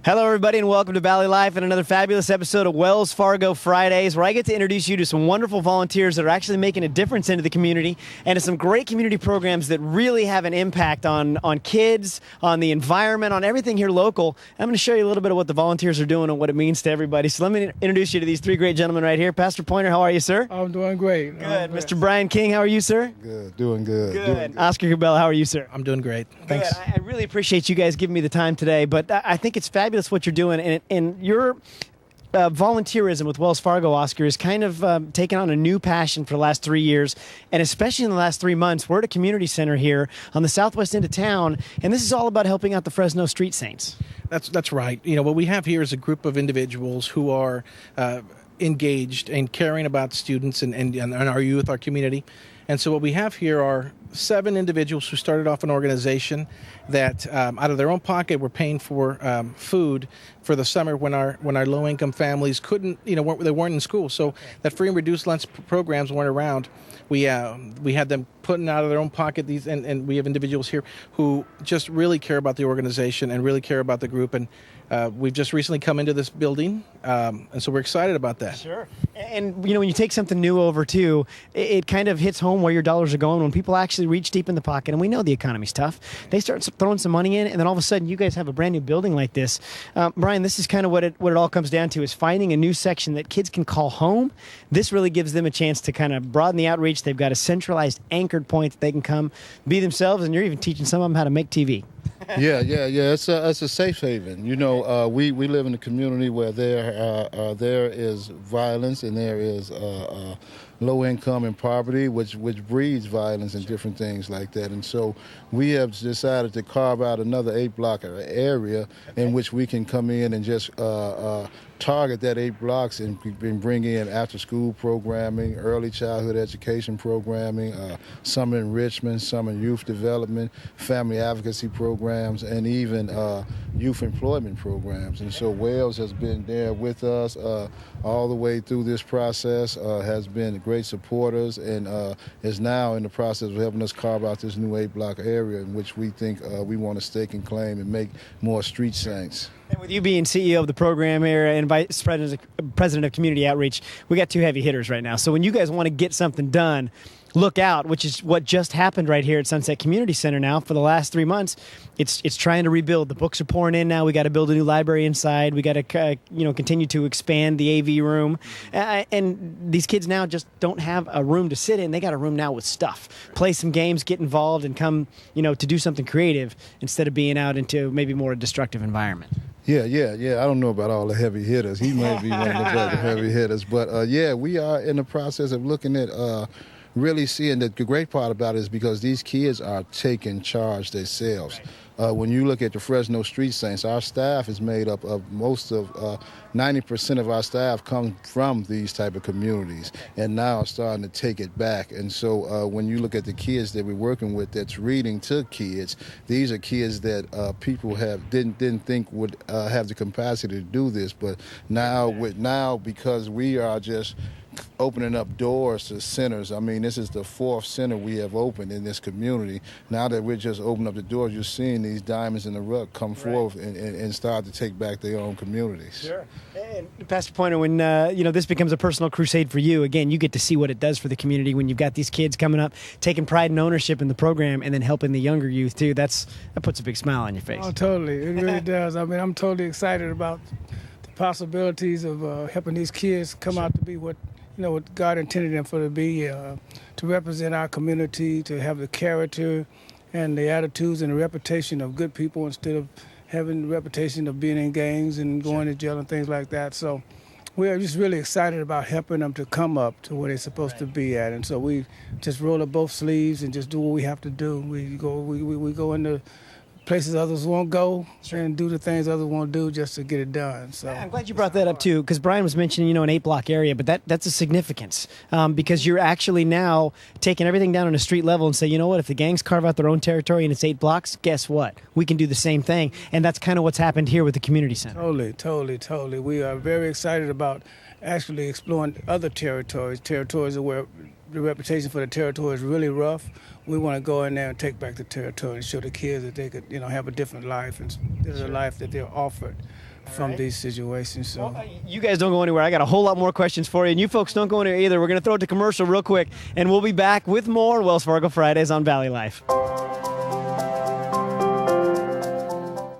Hello, everybody, and welcome to Valley Life and another fabulous episode of Wells Fargo Fridays, where I get to introduce you to some wonderful volunteers that are actually making a difference into the community and to some great community programs that really have an impact on kids, on the environment, on everything here local. I'm going to show you a little bit of what the volunteers are doing and what it means to everybody. So let me introduce you to these three great gentlemen right here. Pastor Pointer, how are you, sir? I'm doing great. Good. Mr. Brian King, how are you, sir? Good, doing good. Good. Oscar Cabell, how are you, sir? I'm doing great. Thanks. Good. I really appreciate you guys giving me the time today, but I think it's fabulous what you're doing. And your volunteerism with Wells Fargo, Oscar, is kind of taken on a new passion for the last 3 years, and especially in the last 3 months. We're at a community center here on the southwest end of town, and this is all about helping out the Fresno Street Saints. That's right. You know, what we have here is a group of individuals who are engaged and caring about students and our youth, our community. And so what we have here are 7 individuals who started off an organization that out of their own pocket were paying for food for the summer when our low-income families couldn't, they weren't in school. So that free and reduced lunch programs weren't around. We had them putting out of their own pocket these, and we have individuals here who just really care about the organization and really care about the group. And we've just recently come into this building, and so we're excited about that. Sure. And, when you take something new over, too, it kind of hits home where your dollars are going. When people actually reach deep in the pocket, and we know the economy's tough, they start throwing some money in, and then all of a sudden you guys have a brand new building like this. Brian, this is kind of what it all comes down to, is finding a new section that kids can call home. This really gives them a chance to kind of broaden the outreach. They've got a centralized, anchored point that they can come be themselves, and you're even teaching some of them how to make TV. Yeah. It's a safe haven. We live in a community where there is violence and there is low income and poverty, which breeds violence and different things like that. And so we have decided to carve out another 8-block area in which we can come in and just target that 8 blocks and bring in after-school programming, early childhood education programming, summer enrichment, summer youth development, family advocacy programs, and even youth employment programs. And so Wells has been there with us all the way through this process, has been great supporters, and is now in the process of helping us carve out this new 8-block area in which we think we want to stake and claim and make more street saints. And with you being CEO of the program here and Vice President of Community Outreach, we got 2 heavy hitters right now. So when you guys want to get something done, look out, which is what just happened right here at Sunset Community Center now for the last 3 months. It's trying to rebuild. The books are pouring in now. We got to build a new library inside. We got to continue to expand the AV room. And these kids now just don't have a room to sit in. They got a room now with stuff. Play some games, get involved, and come to do something creative instead of being out into maybe more a destructive environment. Yeah. I don't know about all the heavy hitters. He might be one of the better heavy hitters. But, we are in the process of looking at really seeing that the great part about it is because these kids are taking charge themselves. Right. When you look at the Fresno Street Saints, our staff is made up of most of 90% of our staff come from these type of communities and now are starting to take it back. And so when you look at the kids that we're working with that's reading to kids, these are kids that people didn't think would have the capacity to do this. But now because we are just opening up doors to centers. I mean, this is the 4th center we have opened in this community. Now that we're just opening up the doors, you're seeing these diamonds in the rough come forth and start to take back their own communities. Sure. And Pastor Pointer, when this becomes a personal crusade for you, again, you get to see what it does for the community when you've got these kids coming up, taking pride and ownership in the program, and then helping the younger youth too. That puts a big smile on your face. Oh, totally. It really does. I mean, I'm totally excited about the possibilities of helping these kids come out to be what God intended them for to be, to represent our community, to have the character and the attitudes and the reputation of good people instead of having the reputation of being in gangs and going to jail and things like that. So we're just really excited about helping them to come up to where they're supposed to be at. And so we just roll up both sleeves and just do what we have to do. We go into places others won't go and do the things others won't do just to get it done. So I'm glad you brought that up too, because Brian was mentioning an 8-block area, but that's a significance because you're actually now taking everything down on a street level and say, you know what, if the gangs carve out their own territory and it's 8 blocks, guess what? We can do the same thing, and that's kind of what's happened here with the community center. Totally. We are very excited about actually exploring other territories where the reputation for the territory is really rough. We want to go in there and take back the territory and show the kids that they could, have a different life and there's a life that they're offered from these situations. So You guys don't go anywhere. I got a whole lot more questions for you, and you folks don't go anywhere either. We're going to throw it to commercial real quick, and we'll be back with more Wells Fargo Fridays on Valley Life.